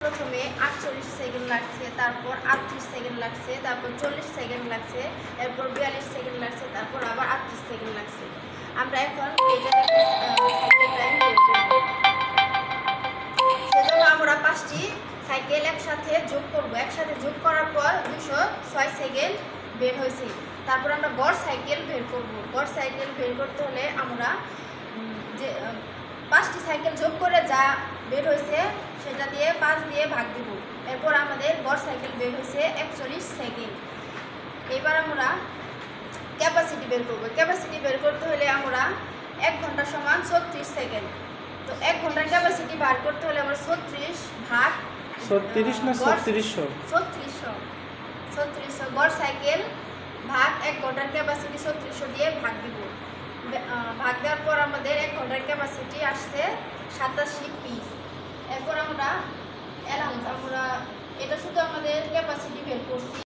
প্রথমে 48 সেকেন্ড লাগছে, তারপর 38 সেকেন্ড লাগছে, তারপর 40 সেকেন্ড লাগছে, এরপর 42 সেকেন্ড লাগছে, তারপর আবার 38 সেকেন্ড লাগছে। আমরা এখন এটার সাইকেল টাইম বের করব। সেজন্য আমরা 5টি সাইকেল একসাথে যোগ করব। একসাথে যোগ করার পর 206 সেকেন্ড বের হয়েছে। তারপর আমরা গড় সাইকেল বের করব। গড় সাইকেল বের করতে হলে আমরা যে 5টি সাইকেল যোগ করে যা বের হয়েছে সেটা দিয়ে 5 দিয়ে ভাগ দিব। এরপর আমাদের গড় সাইকেল বের হয়েছে 41 সেকেন্ড। এবার আমরা ক্যাপাসিটি বের করব। ক্যাপাসিটি বের করতে হলে আমরা 1 ঘন্টা সমান 36 সেকেন্ড। তো 1 ঘন্টার ক্যাপাসিটি বার করতে হলে আমরা 36 ভাগ 36 না 3600 গড় সাইকেল ভাগ 1 ঘন্টার ক্যাপাসিটি 3600 দিয়ে ভাগ দিব। ভাগ দেওয়ার পর আমাদের 1 ঘন্টার ক্যাপাসিটি আসছে 87 পিস। এরপর আমরা